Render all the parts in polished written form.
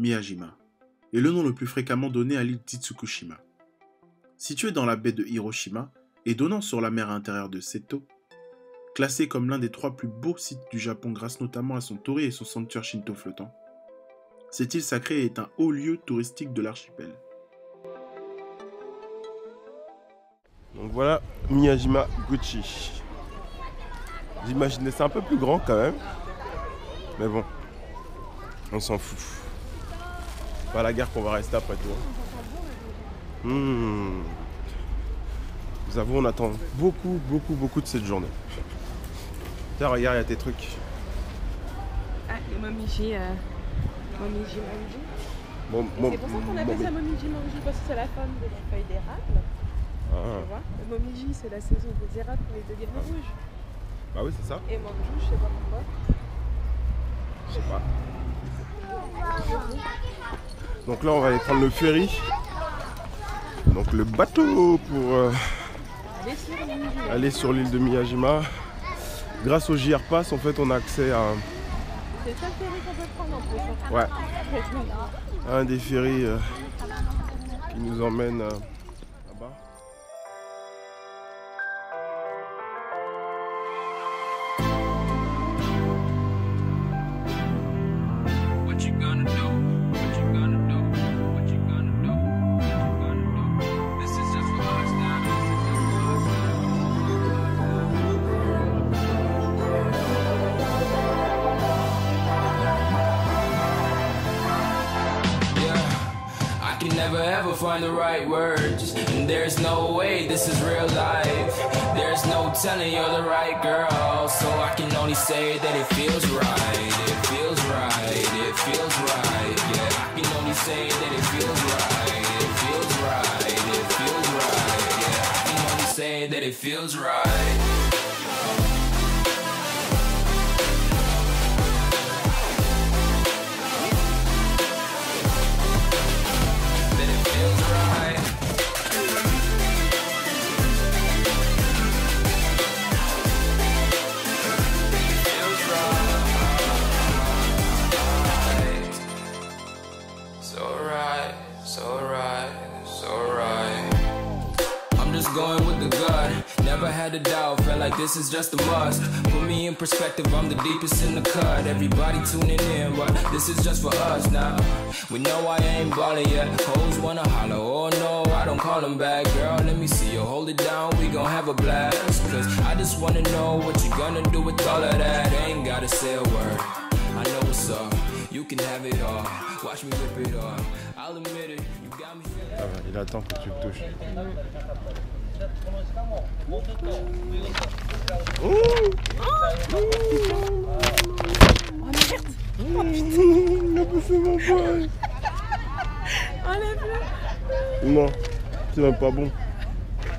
Miyajima est le nom le plus fréquemment donné à l'île d'Itsukushima. Située dans la baie de Hiroshima et donnant sur la mer intérieure de Seto, classée comme l'un des 3 plus beaux sites du Japon grâce notamment à son torii et son sanctuaire shinto flottant, cette île sacrée est un haut lieu touristique de l'archipel. Donc voilà Miyajima Guchi. J'imaginais c'est un peu plus grand quand même. Mais bon, on s'en fout. C'est pas la guerre qu'on va rester après tout. Nous avons, on attend beaucoup de cette journée. Tiens, regarde, il y a tes trucs. Ah, le momiji, momiji manji. Bon, C'est pour ça qu'on appelle ça momiji manji, parce que c'est la forme de la feuille d'érable. Ah. Tu vois, le momiji, c'est la saison des érables quand ils deviennent rouges. Bah oui, c'est ça. Et manju, je sais pas pourquoi. Je sais pas. Donc là, on va aller prendre le ferry. Donc le bateau pour aller sur l'île de Miyajima. Grâce au JR Pass, en fait, on a accès à C'est le seul ferry qu'on peut prendre en plus. ouais, un des ferries qui nous emmène là-bas. Never ever find the right words, and there's no way this is real life. There's no telling you're the right girl, so I can only say that it feels right. It feels right, it feels right. Yeah, I can only say that it feels right. It feels right, it feels right. Yeah, I can only say that it feels right. Going with the gut, never had a doubt, felt like this is just a must. Put me in perspective, I'm the deepest in the cut. Everybody tuning in, but this is just for us now. We know I ain't ballin' yet, hoes wanna holler, oh no, I don't call them back. Girl, let me see you hold it down, we gon' have a blast. Cause I just wanna know what you gonna do with all of that. Ain't gotta say a word, I know what's up. You can have it all, watch me rip it off. I'll admit it, you got me feeling. Ah bah, il attend que tu le touches. Oh merde! Il a bouffé mon bail. Enlève-le! Non, c'est même pas bon.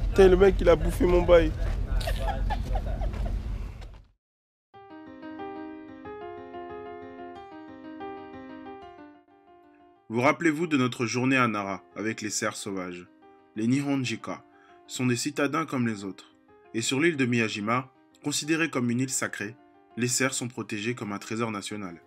Putain, le mec il a bouffé mon bail. Vous rappelez-vous de notre journée à Nara avec les cerfs sauvages. Les Nihonjika sont des citadins comme les autres. Et sur l'île de Miyajima, considérée comme une île sacrée, les cerfs sont protégés comme un trésor national.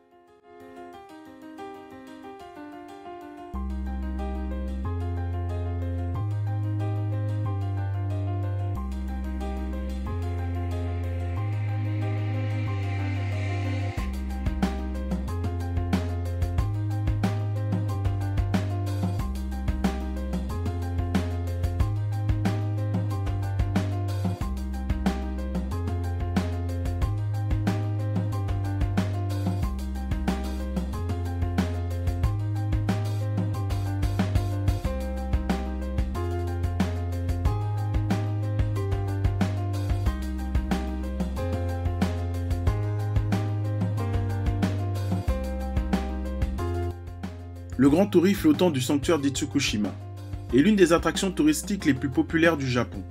Le grand torii flottant du sanctuaire d'Itsukushima est l'une des attractions touristiques les plus populaires du Japon.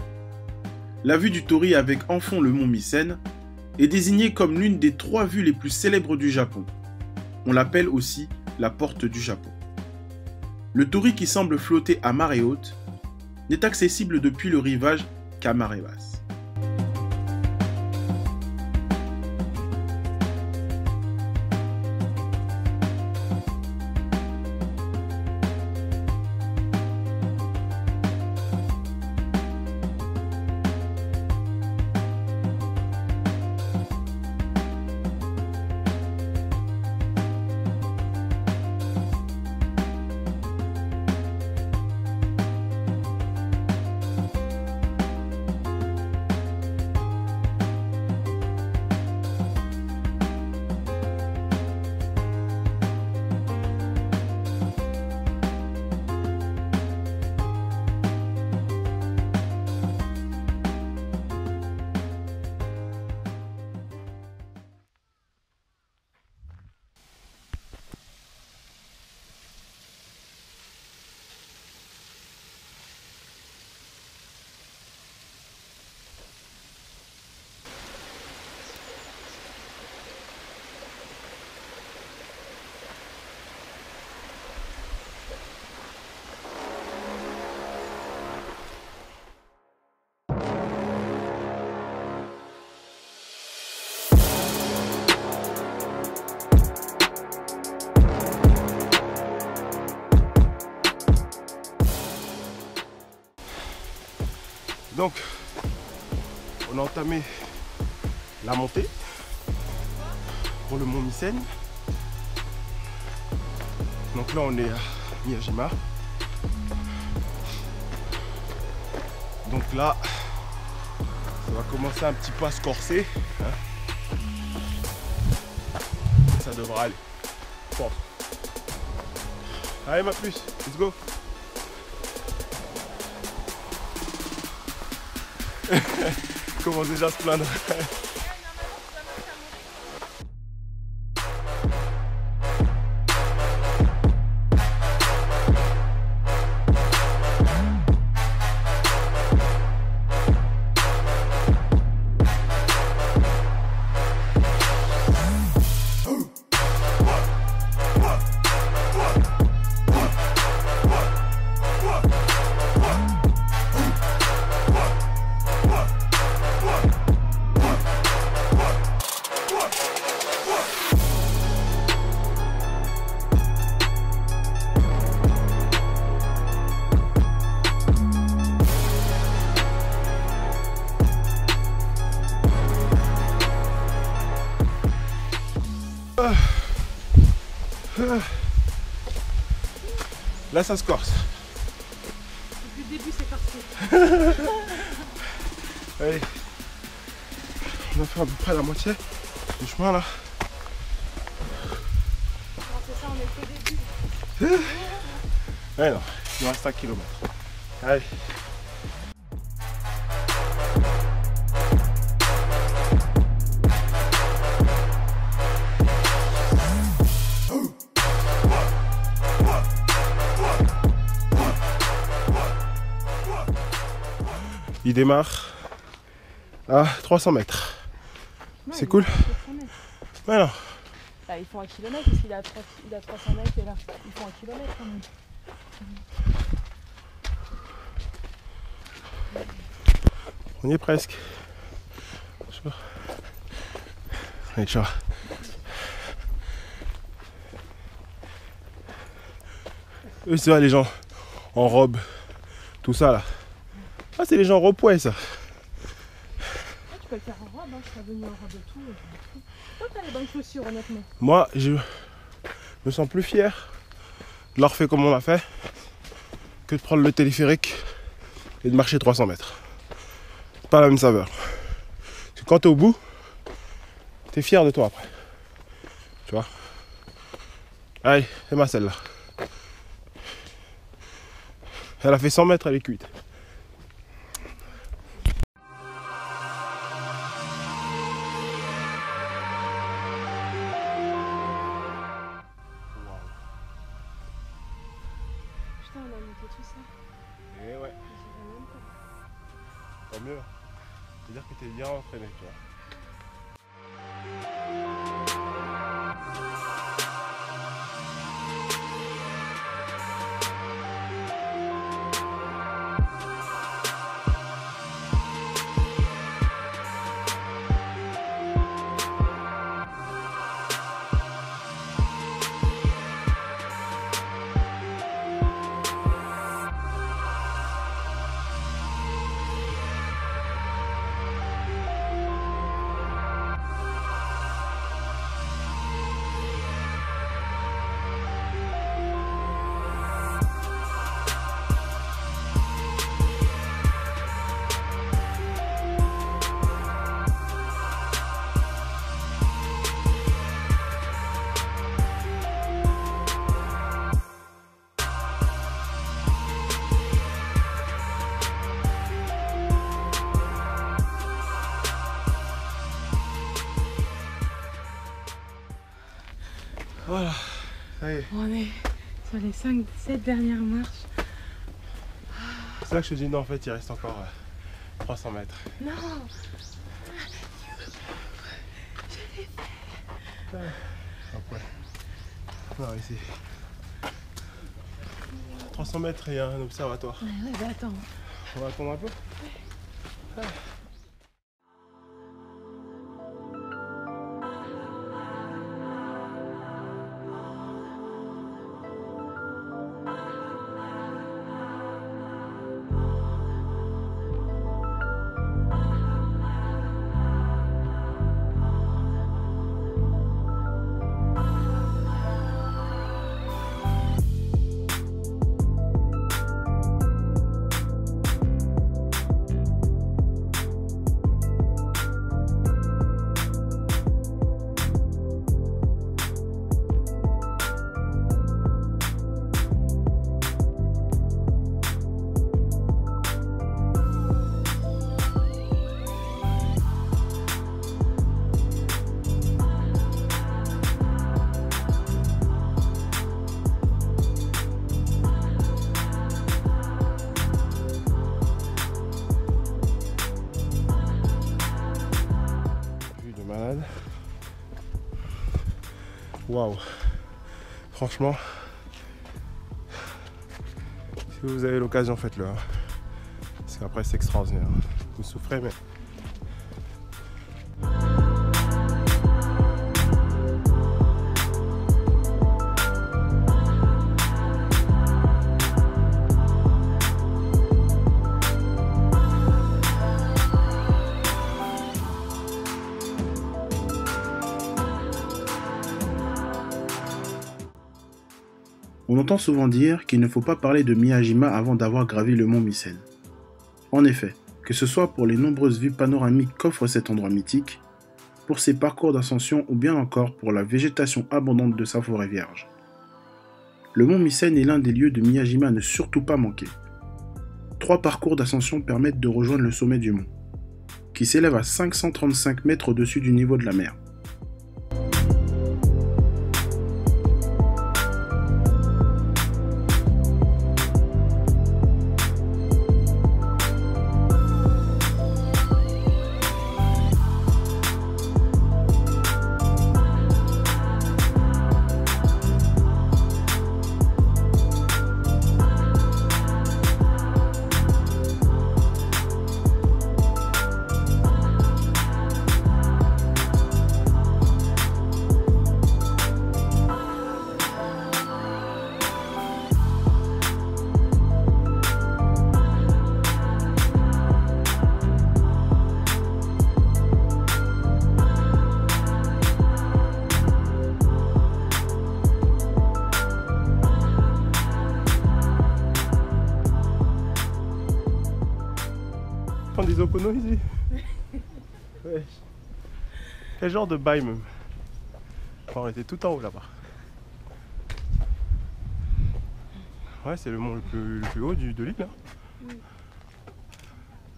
La vue du torii avec en fond le mont Misen est désignée comme l'une des 3 vues les plus célèbres du Japon. On l'appelle aussi la porte du Japon. Le torii qui semble flotter à marée haute n'est accessible depuis le rivage qu'à marée basse. Donc, on a entamé la montée pour le mont Mycène. Donc là, on est à Miyajima. Donc là, ça va commencer un petit peu à se corser. Hein. Ça devra aller. Bon. Allez, ma plus, let's go. Comment déjà se plaindre. Là ça se corse. Depuis le début c'est corsé. Allez. On a fait à peu près la moitié du chemin là. Non c'est ça, on est qu'au début. Ouais non, il nous reste 1 km. Allez. Il démarre à 300 mètres. C'est cool. Ouais, non. Bah, ils font 1 km parce qu'il a 300 mètres et là, ils font 1 km quand même. On y est presque. Allez, ciao. Eux, c'est vrai, les gens en robe, tout ça là. Ah, c'est les gens repoués ça. Ah, tu peux le faire en robe, hein, je serais venu en robe et tout. Toi, t'as les bonnes chaussures, honnêtement. Moi, je me sens plus fier de leur faire comme on l'a fait que de prendre le téléphérique et de marcher 300 mètres. C'est pas la même saveur. Parce que quand t'es au bout, t'es fier de toi après. Tu vois. Allez, c'est ma celle-là. Elle a fait 100 mètres, elle est cuite. Putain, on a monté tout ça. Et ouais, tant mieux. C'est-à-dire que t'es bien entraîné, tu vois. Voilà, ça y est. On est sur les 7 dernières marches. C'est là que je te dis non, en fait il reste encore 300 mètres. Non. Après. Non, ici. 300 mètres et il y a un observatoire. Ouais, bah attends. On va attendre un peu. Waouh. Franchement, si vous avez l'occasion, faites-le. Hein. Parce qu'après, c'est extraordinaire. Vous souffrez, mais... On entend souvent dire qu'il ne faut pas parler de Miyajima avant d'avoir gravi le mont Mycène. En effet, que ce soit pour les nombreuses vues panoramiques qu'offre cet endroit mythique, pour ses parcours d'ascension ou bien encore pour la végétation abondante de sa forêt vierge. Le mont Mycène est l'un des lieux de Miyajima à ne surtout pas manquer. 3 parcours d'ascension permettent de rejoindre le sommet du mont, qui s'élève à 535 mètres au-dessus du niveau de la mer. Des oponos ici. Ouais. Quel genre de bail même. On était tout en haut là-bas. Ouais, c'est le mont le plus haut de l'île là. Oui.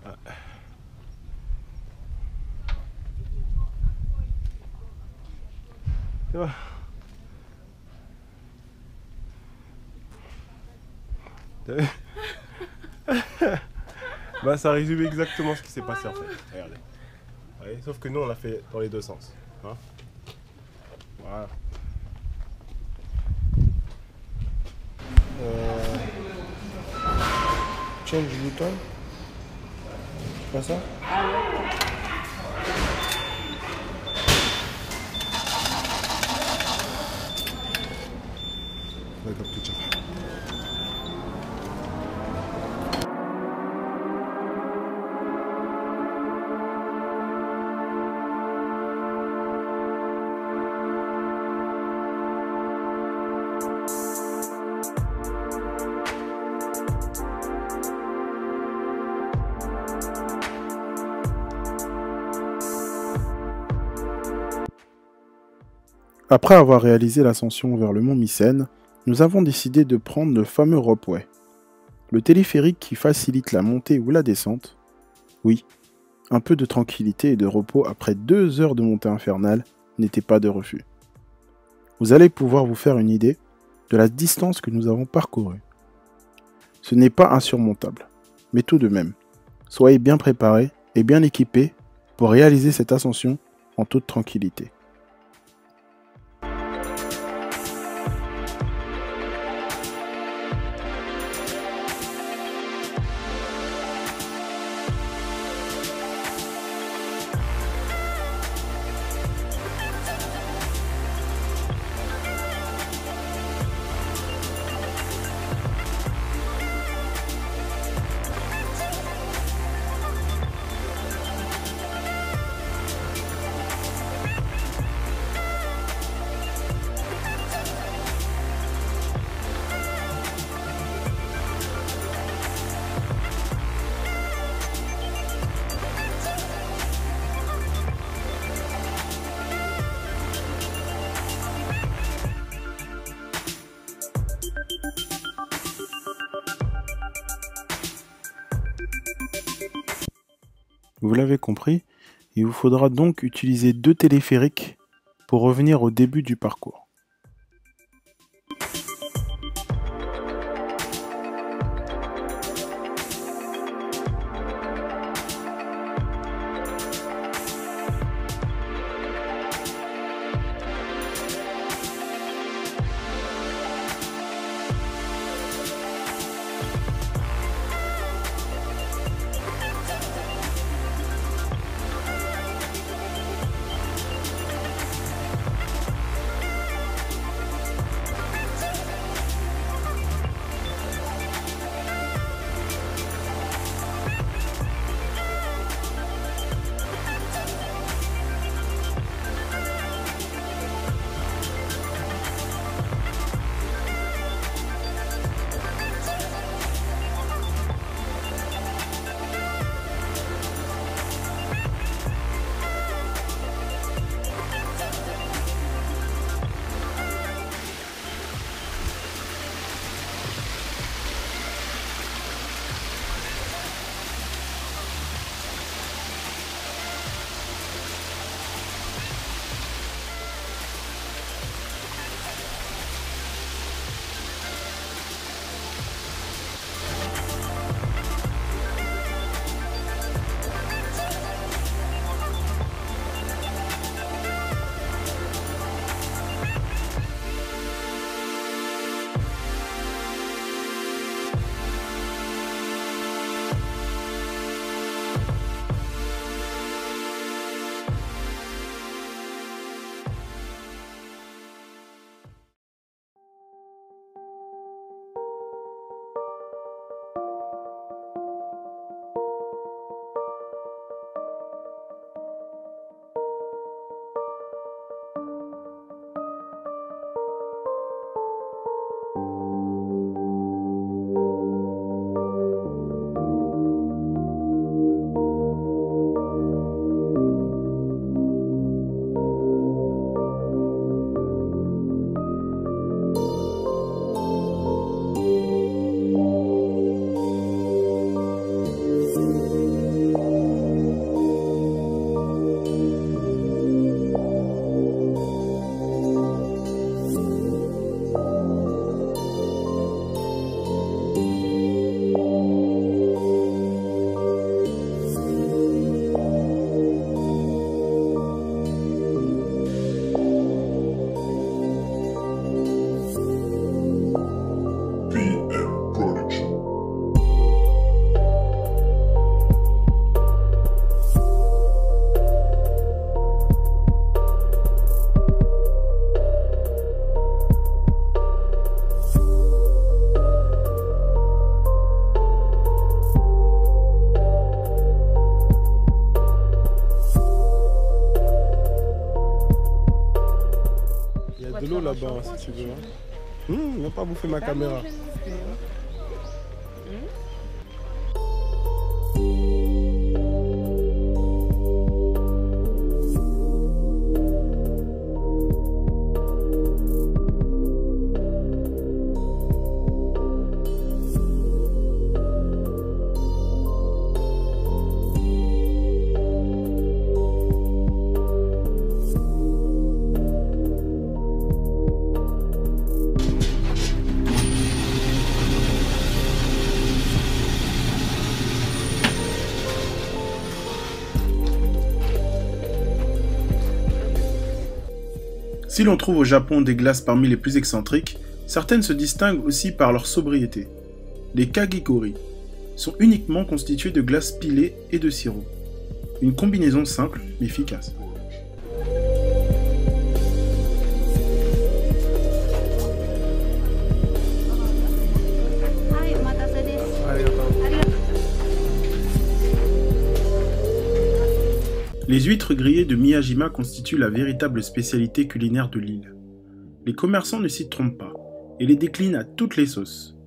Ouais. Tu vois. Bah ça résume exactement ce qui s'est passé en fait. Regardez. Ouais, sauf que nous on l'a fait dans les deux sens. Hein, voilà. Change button. C'est pas ça? D'accord, tout ça. Après avoir réalisé l'ascension vers le mont Mycène, nous avons décidé de prendre le fameux Ropeway. Le téléphérique qui facilite la montée ou la descente. Oui, un peu de tranquillité et de repos après 2 heures de montée infernale n'était pas de refus. Vous allez pouvoir vous faire une idée de la distance que nous avons parcourue. Ce n'est pas insurmontable, mais tout de même, soyez bien préparés et bien équipés pour réaliser cette ascension en toute tranquillité. Vous l'avez compris, il vous faudra donc utiliser 2 téléphériques pour revenir au début du parcours. là-bas si tu veux. Viens pas bouffer ma caméra. Si l'on trouve au Japon des glaces parmi les plus excentriques, certaines se distinguent aussi par leur sobriété. Les kagigori sont uniquement constituées de glace pilée et de sirop. Une combinaison simple mais efficace. Les huîtres grillées de Miyajima constituent la véritable spécialité culinaire de l'île. Les commerçants ne s'y trompent pas et les déclinent à toutes les sauces.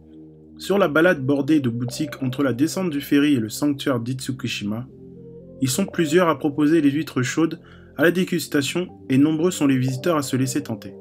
Sur la balade bordée de boutiques entre la descente du ferry et le sanctuaire d'Itsukushima, ils sont plusieurs à proposer les huîtres chaudes à la dégustation et nombreux sont les visiteurs à se laisser tenter.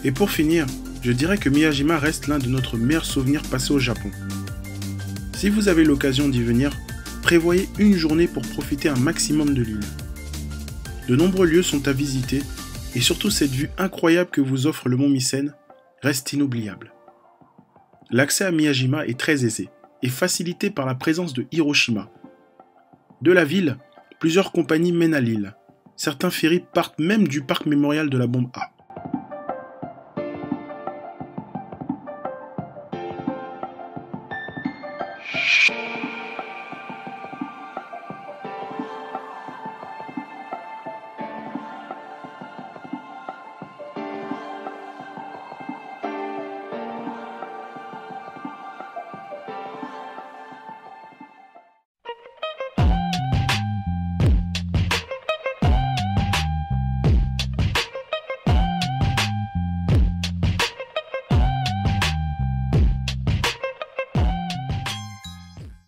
Et pour finir, je dirais que Miyajima reste l'un de notre meilleurs souvenirs passés au Japon. Si vous avez l'occasion d'y venir, prévoyez une journée pour profiter un maximum de l'île. De nombreux lieux sont à visiter et surtout cette vue incroyable que vous offre le mont Misen reste inoubliable. L'accès à Miyajima est très aisé et facilité par la présence de Hiroshima. De la ville, plusieurs compagnies mènent à l'île. Certains ferries partent même du parc mémorial de la bombe A.